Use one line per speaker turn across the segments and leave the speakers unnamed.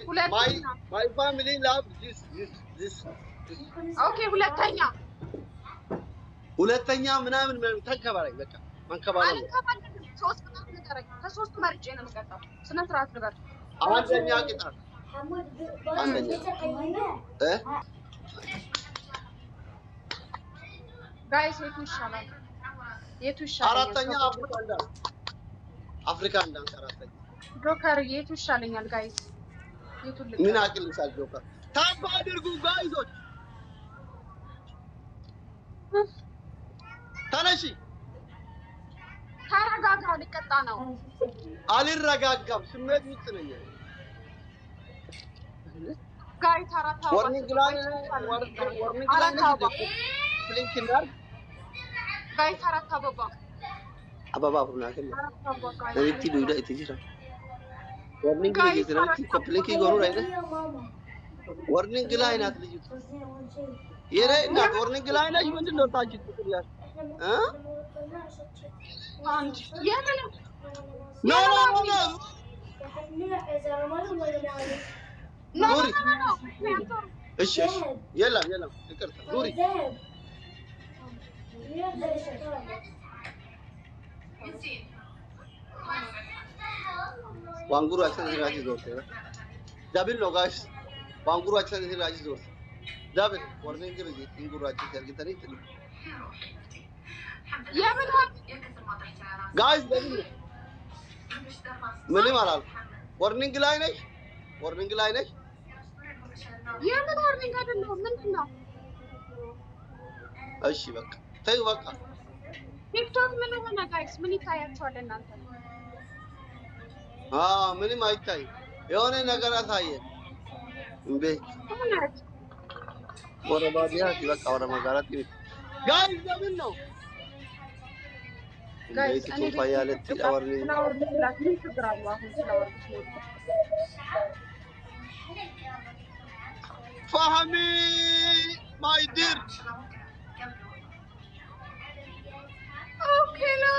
My family love this.
Okay,
ሁለተኛ ምናምን ተንከባለኝ በቃ ማንከባለኝ
ሶስት ቅጣት ንገረኝ ከሶስቱ መርጬ ነው የምቀጣው ስነ ስርዓት ንገር
አንደኛ ቅጣት አንደኛ
ጋይስ የቱ ይሻላል
አራተኛ አፍሪካ እንዳንስ አራተኛ
ጆከር የቱ ይሻለኛል ጋይስ የቱ ልክ
ምን አቅልሻል ጆከር ታባ አድርጉ ጋይሶች ተነሺ
ተረጋጋ ልቀጣ ነው
አልረጋጋም ስሜት ውስጥ ነኝ
ጋይስ አራታው
ወርኒንግ ላይ ፍሊንክ እንዳር
ጋይስ አራታው
አባባ ሁና ከለ ለይቲ ዱይዳ እትጅራ ወርኒንግ ላይ ይዝራቲ ኮፕሊንክ ይጎሩ አይደ ወርኒንግ ላይ ናት ልጅቱ የኔ እናት ወርኒንግ ላይ ነሽ ምንድነው ታንቺ ትጥሪያል
አንቺ የምን
ኖ ኑሪ እሺ የለም ይቅርታ ኑሪ ዋንጉሩ አክሰን ሲራጂ ዞርቴ ዳብል ነው ጋይስ ዋንጉሩ አክሰን ሲራጂ ዞርቴ ዳብል ወርኒንግ ርጂ ኢንጉሩ አክሰን ሲርጊተኒ ትሉ
የምን
ጋይስ ዳብል ምን ይማራል ወርኒንግ ላይ ነሽ
የምን ወርኒንግ አይደለም ምንድነው
እሺ በቃ ተይ በቃ
ቲክቶክ ምን ሆነ ጋይስ ምን ይታያችኋል እናንተ
ምንም አይታይ የሆነ ነገር አሳየ እንዴ ወረባዲያ በቃ ወረማጋራት ጋይስ ለምን ነው ጋይስ እኔ ፋያለት አወርኒ
ምን ችግር አለው አሁን ስለወርኩት ነው
فهمي ما يدير
اوكي لا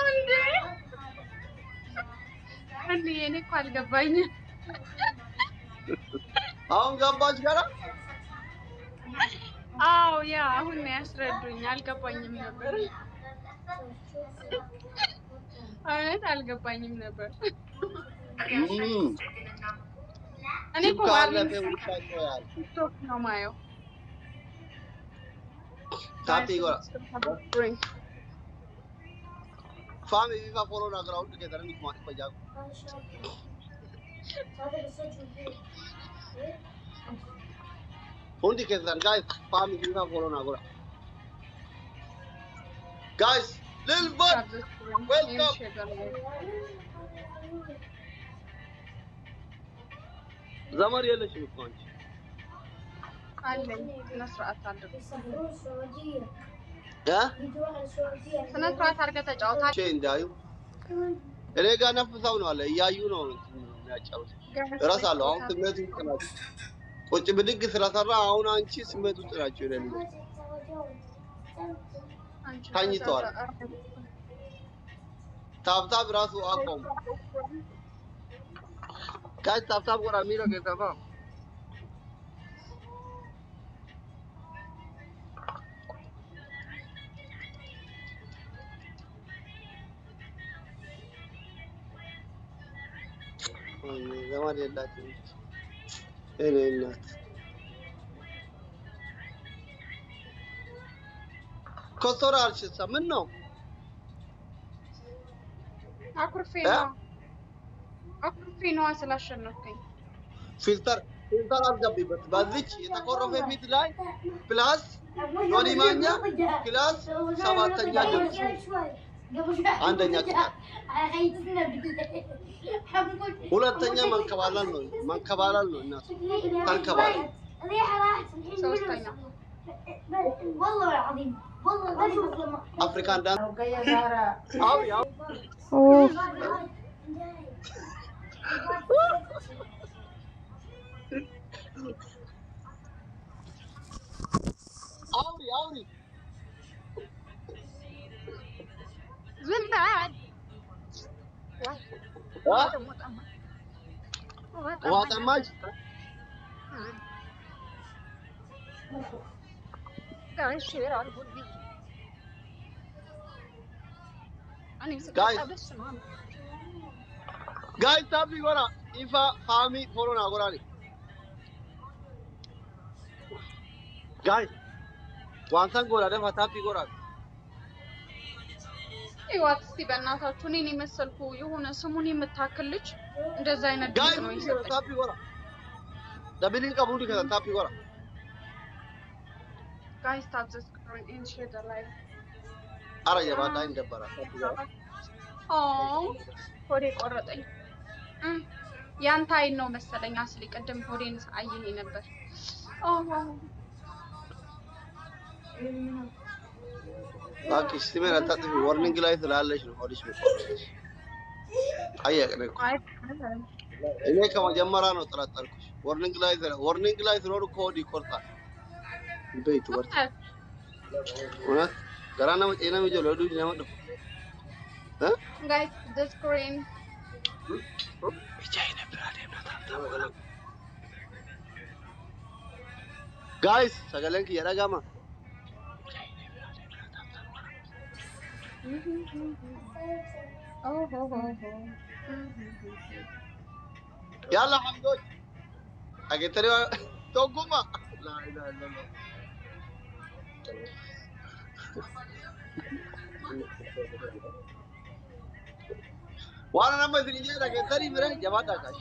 عندي انا قال قبايني
አሁን ገባች ጋራ
አዎ ያ አሁን ያስረዱኝ አልገባኝም ነበር አልገባኝም ነበር እኔ ቲክቶክ ነው ማየው
ታፒ ጎራ ፋሚ ቪቫ ፎሎ ናግራውድ ከደረ ንክማት ቆያቁ ሁንዲ ከዛን ጋይስ ፋሚ ቪቫ ፎሎ ናግራ ጋይስ ልልቦት ዌልካም ዘመር የለሽም እኮ አንቺ
አለኝ ስነ ስርዓት አድርገ ስነ ስርዓት አድርገ ተጫውታ
እሺ እንዳዩ እኔ ጋር ነፍሳው ነው አለ እያዩ ነው የሚያጫውት እራሳለሁ አሁን ስሜት ውስጥ ናቸው ቁጭ ብድግ ስለሰራ አሁን አንቺ ስሜት ውስጥ ናቸው ይላል ታኝቷል ታብታብ ራሱ አቆም ጋይስ ታብታብ ጎራ ሚሮ ከሰባ ዘማን የላትም እኔ እናት ኮስቶራ አልሽሳ ምን ነው
አኩርፌ ነው ስላሸነፍከኝ
ፊልተር አልገቢበት በዚች የተቆረፈ ፊት ላይ ፕላስ ኖኒ ማኛ ክላስ ሰባተኛ ድምጽ አንደኛ ቅጣት ሁለተኛ መንከባለል ነው እናት ተንከባለል
ሶስተኛ
والله العظيم
አፍሪካን ዳንስ ያው አውሪ
ዝም በል
ዋጣማች
ጋይስ ሼር አድርጉልኝ። እኔ ስቀጣ
Guys.
ደስ ነው።
Guys, tapi gora. Ifa fami follow na gora ni. Guys. Wansan gora de tapi gora.
ይዋት እስቲ በእናታችሁ እኔን የመሰልኩ የሆነ ስሙን የምታክል ልጅ እንደዛ አይነት
Guys,
ነው ይሰጠኝ።
tapi gora. Dabilin kabudi ka tapi gora.
Guys, tap the screen and share the live.
Ara ya bata indabara tapi gora.
Oh, ሆዴ ቆረጠኝ። ያንተ አይን ነው መሰለኝ አስሊ ቀደም ሆዴን አይኔ ነበር።
Baki simen atati warning light ላለሽ ነው ሆድሽ መቆረጥሽ። አያቀነ እኮ እኔ ከመጀመሪያ ነው ጠራጠርኩሽ። warning light ኖር እኮ ሆድ ይቆርጣል። ቤት ወርት እውነት ገራና መጨና መጀለ ወዱ ያመጣ
Guys, the screen.
Guys, sagalan ki yara gama. Yalla hamdo. Age tere to guma. La ilaha illallah. Wana nama sini age teri mere jawata kash.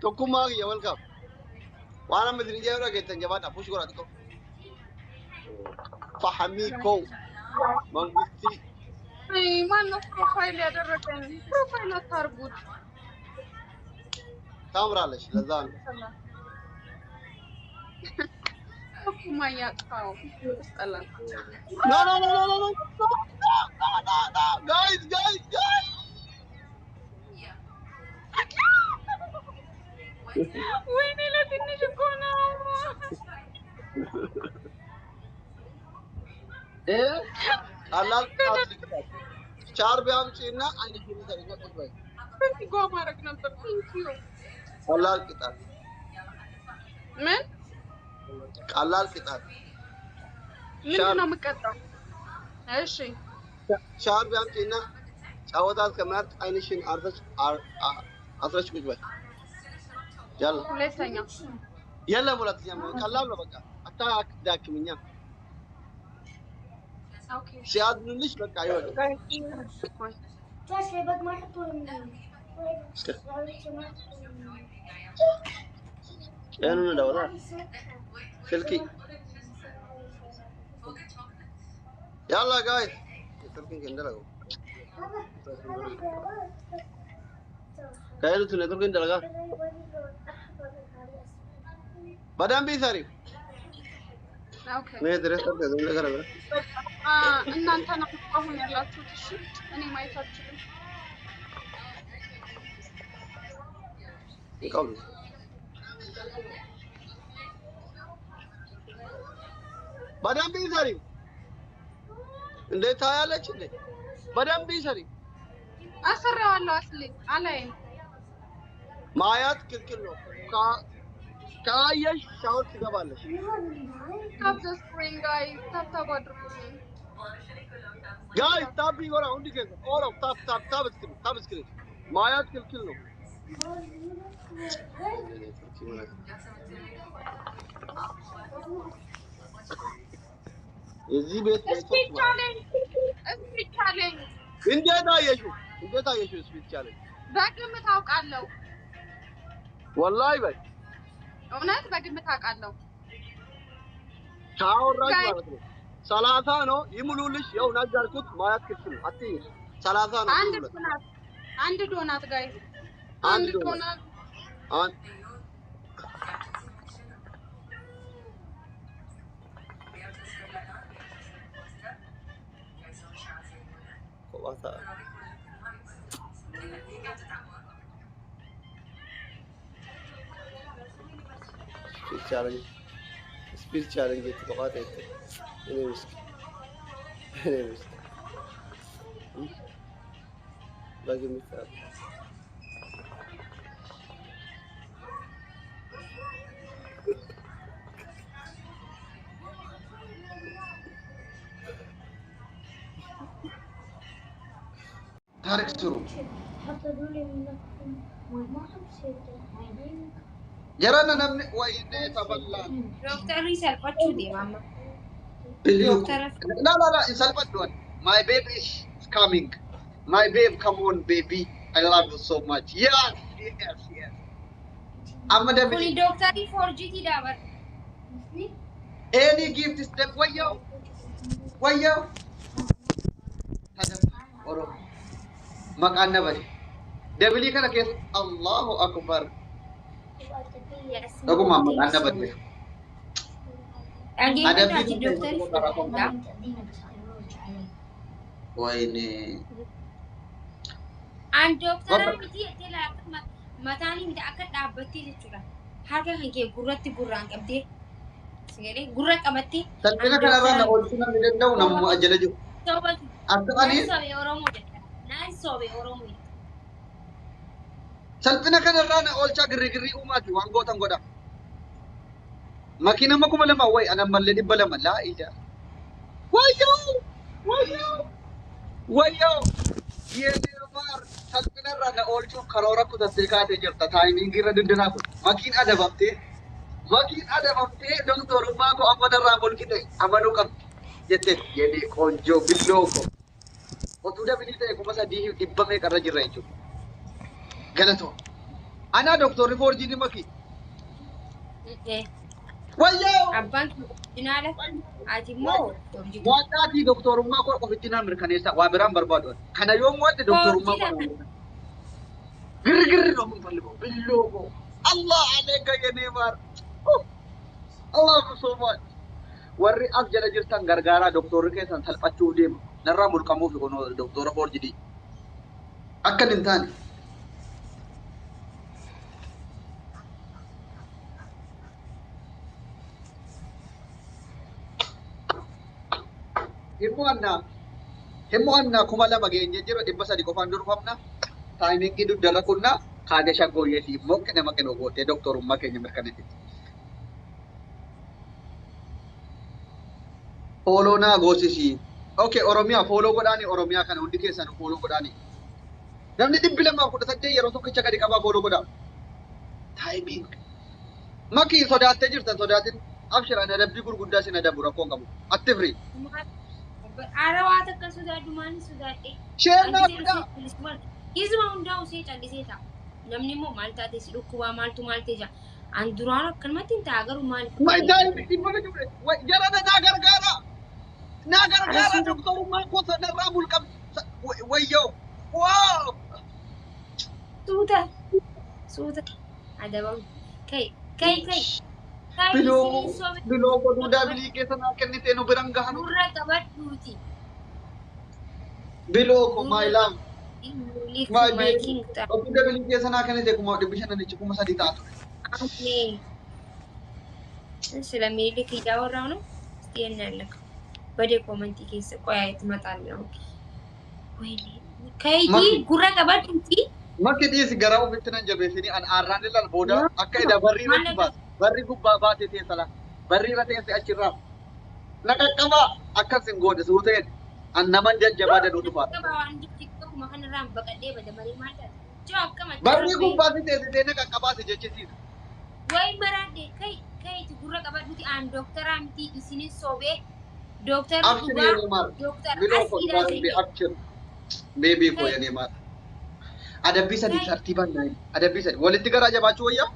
To kuma ya welcome. Wana nama sini age tan jawata push gora to. Fahmi ko. Mangisti.
Ay, man profile ያደረገኝ ፕሮፋይል አታርጉት።
ታምራለሽ ለዛ ነው።
እኩማ ያጣው ይስጠላል።
No no no no no no. Guys.
ወይኔ ለትንሽ እኮ ነው።
አላል ቻርቢ አምጪና አንድ ጊዜ ተቀበል።
በዚህ ጓ ማድረግ ነበር። ቴንኪዩ
ቀላል ቅጣት
ምን
ቀላል ቅጣት
ምንድን ነው የምቀጣው? እሺ
ቻርቢ አምጪና ጫወታት ከመርጥ አይንሽን አስረሽ ቁጭ በል። ያላ
ሁለተኛ
የለም ሁለተኛ ቀላል ነው በቃ አታዳክምኛ።
ኦኬ
ሲያድንልሽ በቃ ይወጣ
Taş bak marka torunum.
ያንን ደውላ ስልኪ ያላ ጋይስ ስልኪን እንደላው ካይሉት ኔትወርክ እንደላጋ በደንብ ይሰሪ
ኦኬ
ምን ድረስ ተደረገ ነገር አለ
እናንተ ነው አሁን ያላችሁት። እሺ እኔ ማየት አልችልም።
ይቀሉ በደንብ ይሰሪ እንዴት ታያለች እንዴ በደንብ ይሰሪ
አሰራዋለሁ አስሊ አላየም
ማያት ክልክል ነው ካየሽ ሻወር ትገባለሽ
ታፕ ዘ ስክሪን ጋይስ ታፕ አድርጉልኝ
ጋይስ ታፕ ይወራ እንዴ ኦሮ ታፕ ስክሪን ማያት ክልክል ነው እዚህ ቤት
ስፒድ ቻሌንጅ
እንዴት አየሽው ስፒድ ቻሌንጅ
በግምት አውቃለሁ
ወላሂ በይ
እውነት በግምት አውቃለሁ
ታውራሽ ማለት ነው 30 ነው ይሙሉልሽ ያው ነገርኩት ማያት ክልክል ነው አትይ 30 ነው
አንድ ዶናት ጋይስ አንድ ዶናት
Wasa. Speed challenge itu kok ada itu. Ini miskin. Lagi misal. تارك سرو
حتى دولي من ما حبسيت
جرانا نمني وين تبلان
دكتور ريسال باتشو دي ماما
بليو
دكتور
لا انسان بدون my baby is coming my babe come on baby I love you so much yes أما ده
كوني دكتور فورجيتي دابر
any gift is them ويو هذا أورو مكان نبدي دبلي كنا كيس الله أكبر أقول ما مكان نبدي
ada dokter
ويني
an dokter miti tela matani mida akka dhaabbatti jechuudha harka kan kee gurratti gurraan qabdee sigale gurra qabatti
salphina kanarraa na oolchuu namni danda'u namuma ajjala jiru akka ani
sobe oromoo jedha naan sobe oromoo
salphina kanarraa na oolchaa girrigirrii uumaati waan gootan godha makiina makuma lama way anan mallee 200 laa ija wayyoo yeedeemar salphinarraa na oolchuuf karoora kutattee kaatee jirta taayimiingii irra dindinaa kun makiin adabamtee doktorummaa koo ammanarraa molkite amanuu qabdi jette jedhee qoonjoo billoo ko otuu dabilii ta'e 300 meeqarra jirra jechuudha galatoo anaa doktorri foorjiini makii wayyoo
abbaan jinaala ati moo
waadaafi doktorummaa koo ofitti naa mirkaneessa waa biraan barbaadu kana yoomuu adde doktorummaa koo girgirri no mun fallibo billoo ko Allah alayka ya neymar Allah so much warri as jala jirtan gargaaraa doktorri keessan salphachuu deema narraa mulqamuuf kono doktora forjidi akka hin taane himmo anna kuma lama geenye jira 300 qofaan durfamna taayimiingii duddara kunna kaade shaggooyyeeti mokke nama kenoo goote doktorummaa keenya mirkaneessiti fooloo naa goosisi okay oromiyaa fooloo godhaani oromiyaa kana hundi keessan fooloo godhaani namni 218 yeroo tokkicha gadi qabaa fooloo godhaa taayimiing makii sodaattee jirtan sodaatin abshiraan adabbii gurguddaa sin adabu rakkoon qabu atti firii
Arawat akka sodaadhu maani sodaadhe.
Sheernaa guddaa.
Isuma hundaa usee callisee ta'a. Namni immoo maal taate si dhukkubaa maaltu maal ta'e jaa. An duraan akkanumatti hin ta'a garuu maal.
Daa'imni dhibba jure jarana naa gargaara doktorummaa koo sadarraa mulqab wayyoo waaw.
Suuta adabam kai.
Biloo goduu daabilii keessa naa kennitee nu biran gahan.
Gurra qabadhuuti.
Biloo ko my love. My baby. Otuu daabilii keessa naa kennitee kuma 500 kuma 3 ta'a ture.
Amee. Sila miilli kiyyaa warraa nu xiyyeennaan lakka. Badee koomantii keessa qoyaa itti maxaan jiran. Kayii gurra qabadhuuti.
Makki dhiisi garaa ofitti nan jabeessanii an aarraan ilal booda akka eda barrii irratti baas. Barri gubbaa baatee teessala. Barri irra teesse achirraa. Na qaqqabaa akkasin goone suu ta'een an naman jajjabaa daduu dhufaa. Barri gubbaa si teessitee na qaqqabaate jechisiisa.
Wayi baraadde kai itti gurra qabadhuuti aan dooktaraa miti isinin sobee dooktarri dhugaa dooktar
abshir beebii koo yenee maata. Adabbii sadii tartiibaan naayi. Adabbii sadii walitti garaa jabaachuu wayyaa?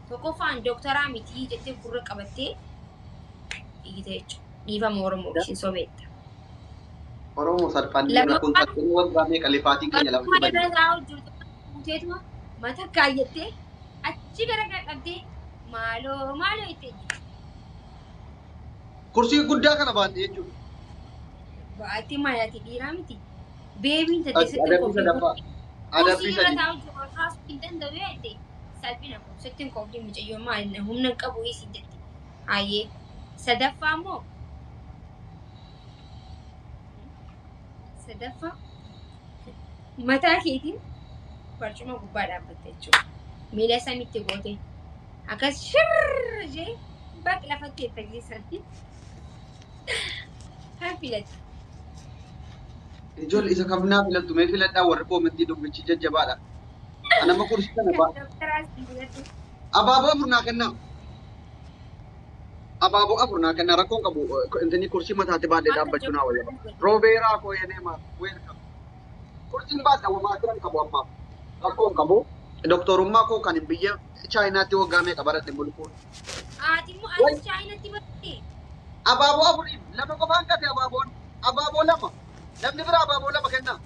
Tokkoffaan dooktaraa miti jettee gurra qabattee dhiigite jechuudha. Dhiifama Oromoo isheen sobeetta.
Oromoo salphaan kun tattanii waggaa meeqa lifaatiin keenya lama
dhibba. Mana irraa hojjetu buuteetuma mata kaayyattee achi gara qabdee maaloo itti
kursii guddaa kana baatte jechuudha.
Baattee maayatii dhiiraa miti. Beebiin tadeessatti
adabbii sadii.
Hin danda'u yaadde salphina settiin kooftii mucayyoo maali humna qabu isii jetti. Hayyee sadaffaa immoo mataa keetiin barcuma gubbaa dhaabbatte jechuudha. Miila samitti goote akkas shirr jee baq lafatti eettageessan. Haa filatti.
إجول إذا كمنا في لنتو ما في لنا ورقو من دي دوم بتشجع جبارة أنا ما كورس كنا با
Dokter asli gitu.
أبابو أفرنا كنا أبابو أفرنا كنا ركون كبو إنتني كورسي ما تاتي بعد داب بتشونا ولا با روبيرا كو ينما ويلكم كورسي بعد أو ما كرن كبو أما ركون كبو دكتور ما كو كان بيجي China تيو غامي كبارة تملكون
Timu alis China tiba-tiba.
أبابو أفري لما كمان كتي أبابو لما لم نبرا أبابو لما كنا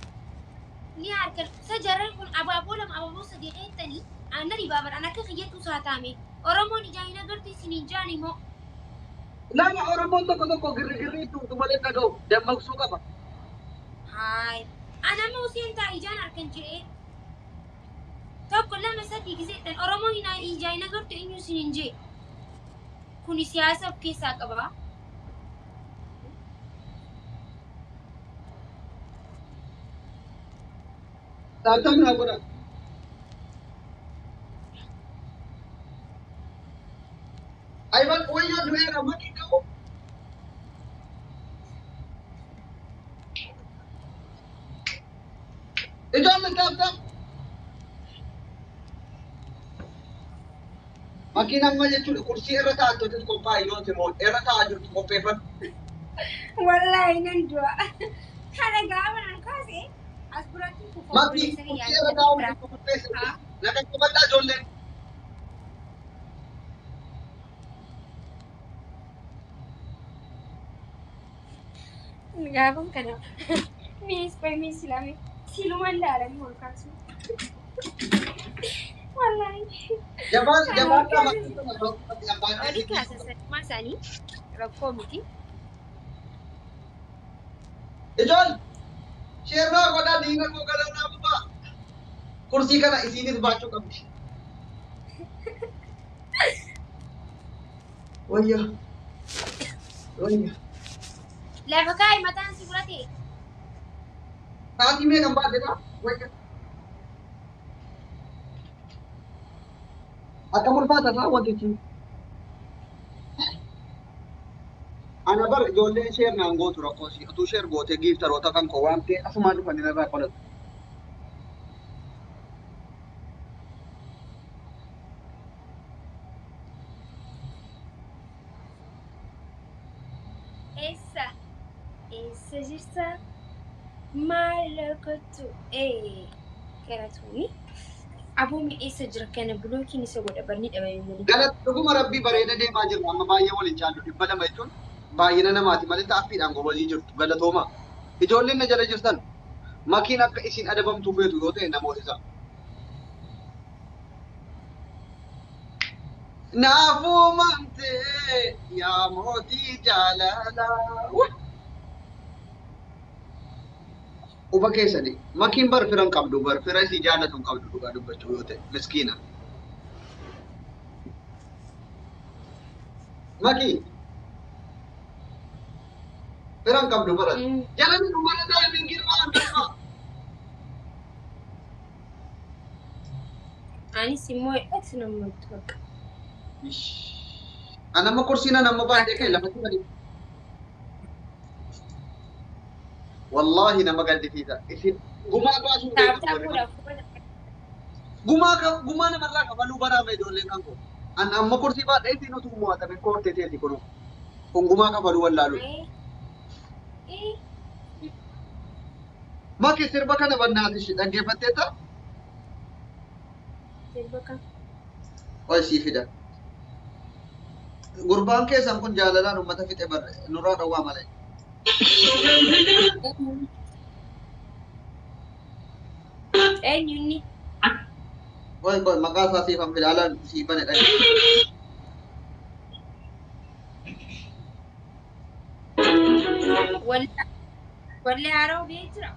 Lihat kan, sejarah pun abu-abu sedikit tadi. Anda di babar anak kerja tu saat kami. Orang mau dijahin agar di sini jani mau.
لا لا أورمون تكو غري تمالي تكو دم مكسوكا با
Hai, anak mau sih entah ijan akan je. Tahu kalau masa di kisah orang mau ina ijahin agar tu ini sini je. Kuni siasat kisah apa?
تاتم نابرا أيوة ويا دويرا ما كيكو إجال تاب ماكينة ما يجول كرسي إرتا أنتو تكون بايلون تمون إرتا أجول تكون بيبر
Wallahi nan dua. Kada gawan ang kasi. Asburatin ko po.
ماكي كرسي إرتا أجول تكون بيبر لكن كبدا جولين
Gabang ka na. Miss pa miss sila. Siluman lalang mo kasi. Wallahi.
جبان جبان
Wali ka sa masani. Rakko miti.
إجال شيرنا كودا دينا كو كذا نابا كرسي كنا إسيني باچو كم ويا
Leva kay matan sigurati.
साथी में नंबर देना वही आता मुल बात था वो देखी أنا بر جولين شير نانغو تراكوسي أتو شير غوتي جيف تروتا كان كوام كي أسمع جو فنينا راكولت
Essa jirsa. Malakotu. Karatuni. Abu mi essa jirkana bloki ni saboda barni da bayan mali.
قالت ركوم ربي بريدة دي ماجر أما بايه ولين جالو إبلا ما يجون باينا نماتي مالي تأفيد عنكو بزي جرت قالت هما إجولين نجرى جرتن ماكينة كإسين أدبم توفيتو يوتي نموتي نافو مانتي يا موتي جالالا وبكيسني ماكين بر فرن قبدو بر فرسي جالتون قبدو قادو بچوته مسكينة ماكي فرن قبدو بر جالن نمانا دال من غير ما
Ani simo ex na magtwag.
أنا ما كرسينا أنا ما بعد كي لما تبغى والله أنا ما قد فيها إذا قما باسو قما أنا مرة كفلو برا ميدون لكانكو أنا ما كرسي بعد إيه تينو تقوم هذا من كورت تيجي كنو قما كفلو ولا لو ما كسر بكنا بنا تشي دنجي فتيتا وأشي فيدا gurbaan keessan kun jaalalaan uummata fixe barre nurraa dhowwaa malee.
Eenyunni?
Woy maqaa isaa siifan filaalaan siifanedha.
Walli haaroo biyya jira.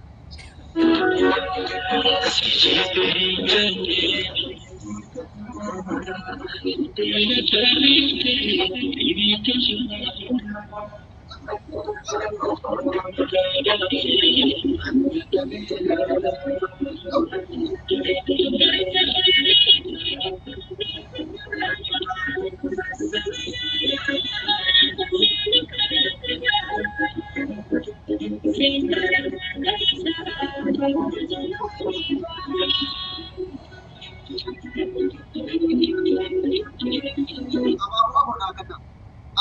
Abaaboo bonaa kana.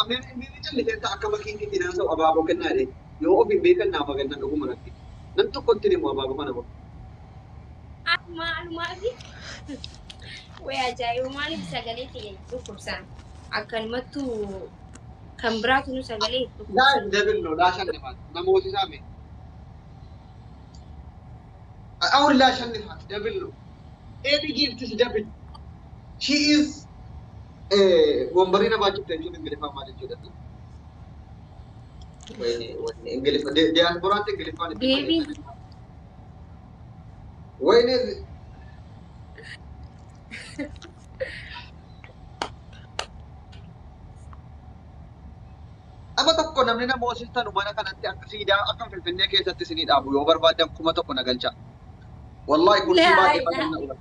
Ameen inni jallisee ta'a akka makiin kitinaa ta'u abaaboo kennaa dee. Yoo ofiin beekan naaf agannan dhuguma irratti. Nam tokkotti immoo abaaboo kana godhu.
Maalumaa fi way ajaa'iba maaliif sagalee ta'e dhukkubsaan akkanumattuu kan biraatu nu sagalee
Laa dabillo laa shannifaat namooti saame. Awun laa shannifaat dabillo. Eebi giiftis dabil. She is wambarii namaa jirtu jechuun ingiliffaan jechuudha. Ingiliffa diyaasporaatti ingiliffaan itti
deebiin
wayne amma tokko namni nama hoosistanu mana kanatti akka siidaa akka Finfinnee keessatti isinii dhaabu yoo barbaadan 1,000 na galcha. Wallahi kursii baay'ee badanna ula.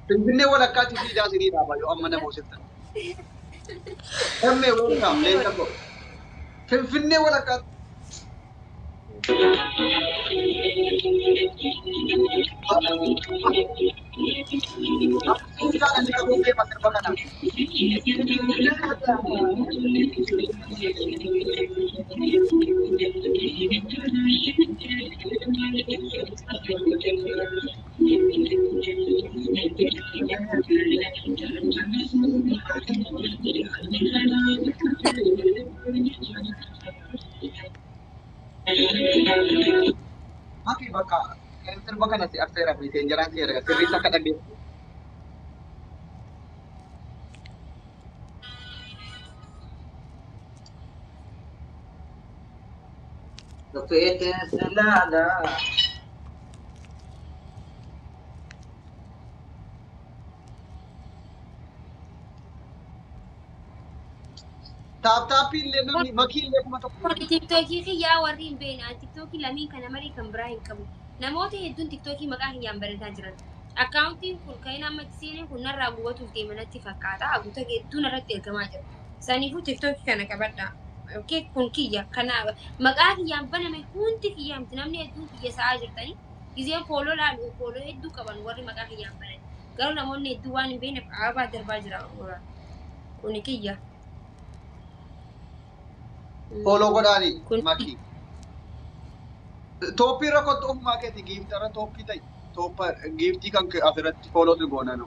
Finfinnee walakkaatti siidaa isinii dhaaba yoo amma nama hoosistanu. Emmee welcome leenca ko. Finfinnee walakkaatti. Siidaa kan akka buufee masirba kana. Mati bakka sirba kana si afseera fi seenjaraan seera sirriisa akka dhageessu. Dufeete silaala. Taaptaappii illee namni makii illee kuma tokko.
tiktokii kiyyaa warri hin beekne tiktokii lamii kana malee kan biraa hin qabu. Namoota hedduun tiktokii maqaa kiyyaan barataa jiran. Akkaawuntiin kun kan inni amma seenee kun narraa gubatuuf deemanatti fakkaata. Aguuta hedduun irratti ergamaa jira. Saniifuu tiktokii kana qabadha. Okey kun kiyya kana maqaa kiyyaan baname hundi kiyyaa miti namni hedduun kiyya sa'aa jirtanii. Gizeen fooloo laalu fooloo hedduu qaban warri maqaa kiyyaan banan. Garuu namoonni hedduu waan hin beekneef abaa darbaa jira. Kun kiyya.
Follow godhaani makii. Tooppii irra kottu ofumaa keetii giiftii irra tooppii ta'i. Tooppa giiftii kan asirratti follow tu goona nu.